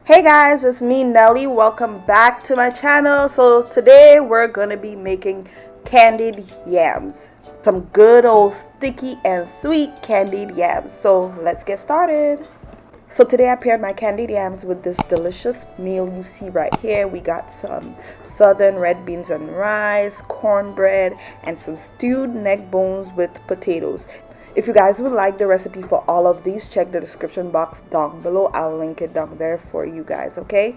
Hey guys, it's me Nelly. Welcome back to my channel. So today we're gonna be making candied yams. Some good old sticky and sweet candied yams. So let's get started. So today I paired my candied yams with this delicious meal you see right here. We got some southern red beans and rice, cornbread, and some stewed neck bones with potatoes. If you guys would like the recipe for all of these, check the description box down below. I'll link it down there for you guys, okay?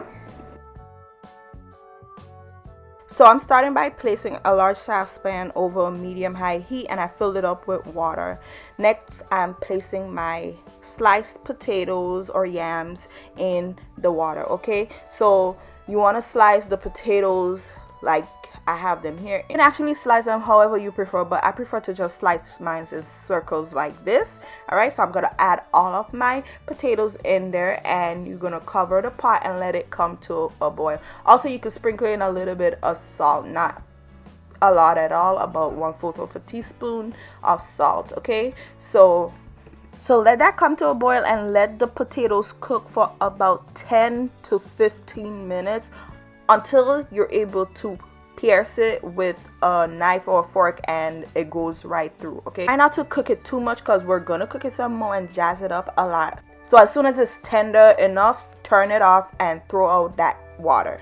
So I'm starting by placing a large saucepan over a medium-high heat, and I filled it up with water. Next, I'm placing my sliced potatoes or yams in the water, okay? So you want to slice the potatoes like I have them here. You can actually slice them however you prefer, but I prefer to just slice mine in circles like this. Alright, so I'm gonna add all of my potatoes in there, and you're gonna cover the pot and let it come to a boil. Also, you can sprinkle in a little bit of salt, not a lot at all, about 1/4 of a teaspoon of salt. Okay, so let that come to a boil and let the potatoes cook for about 10 to 15 minutes until you're able to pierce it with a knife or a fork and it goes right through. Okay, try not to cook it too much because we're gonna cook it some more and jazz it up a lot. So as soon as it's tender enough, turn it off and throw out that water.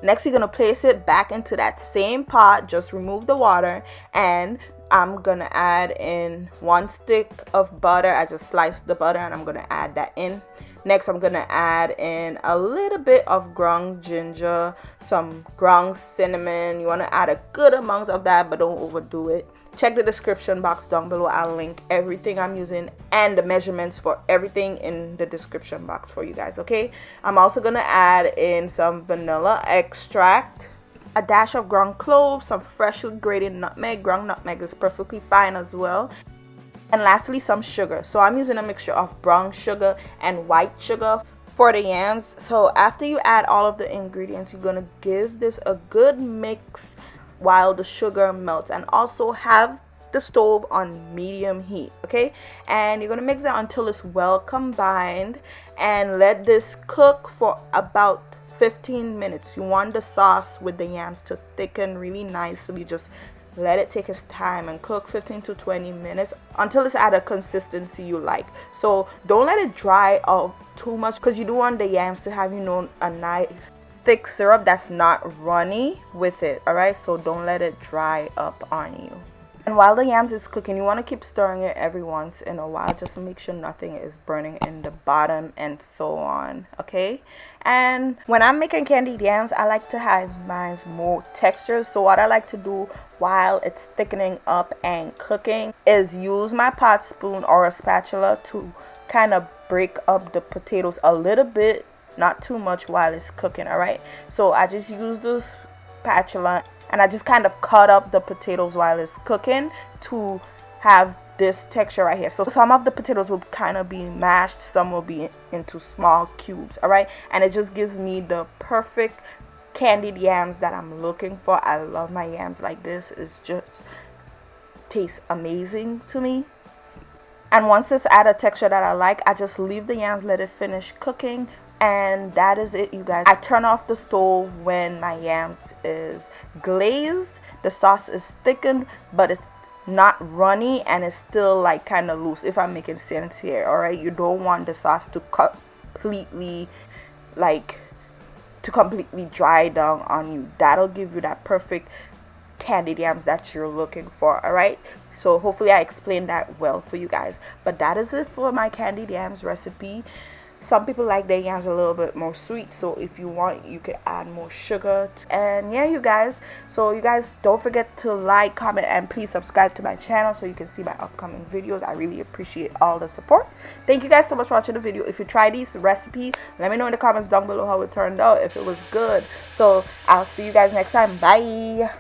Next, you're gonna place it back into that same pot. Just remove the water, and I'm gonna add in 1 stick of butter. I just sliced the butter and I'm gonna add that in. Next, I'm gonna add in a little bit of ground ginger, some ground cinnamon. You want to add a good amount of that, but don't overdo it. Check the description box down below. I'll link everything I'm using and the measurements for everything in the description box for you guys, okay? I'm also gonna add in some vanilla extract, a dash of ground cloves, some freshly grated nutmeg. Ground nutmeg is perfectly fine as well. And lastly, some sugar. So I'm using a mixture of brown sugar and white sugar for the yams. So after you add all of the ingredients, you're gonna give this a good mix while the sugar melts, and also have the stove on medium heat, okay? And you're gonna mix that until it's well combined, and let this cook for about 15 minutes. You want the sauce with the yams to thicken really nicely. Just let it take its time and cook 15 to 20 minutes until it's at a consistency you like. So don't let it dry out too much, because you do want the yams to have, a nice thick syrup that's not runny with it. Alright, so don't let it dry up on you. And while the yams is cooking, you want to keep stirring it every once in a while, just to make sure nothing is burning in the bottom and so on, okay? And when I'm making candied yams, I like to have mine more texture. So what I like to do while it's thickening up and cooking is use my pot spoon or a spatula to kind of break up the potatoes a little bit, not too much, while it's cooking. Alright, so I just use this spatula and I just kind of cut up the potatoes while it's cooking to have this texture right here. So some of the potatoes will kind of be mashed, some will be into small cubes. All right, and it just gives me the perfect candied yams that I'm looking for. I love my yams like this. It's just tastes amazing to me. And once it's at a texture that I like, I just leave the yams, let it finish cooking. And that is it, you guys. I turn off the stove when my yams is glazed. The sauce is thickened, but it's not runny, and it's still like kind of loose, if I'm making sense here. All right, you don't want the sauce to completely dry down on you. That'll give you that perfect candied yams that you're looking for. All right, so hopefully I explained that well for you guys. But that is it for my candied yams recipe. Some people like their yams a little bit more sweet, so if you want, you could add more sugar. And yeah, you guys, so you guys don't forget to like, comment, and please subscribe to my channel so you can see my upcoming videos. I really appreciate all the support. Thank you guys so much for watching the video. If you try this recipe, let me know in the comments down below how it turned out, if it was good. So I'll see you guys next time. Bye.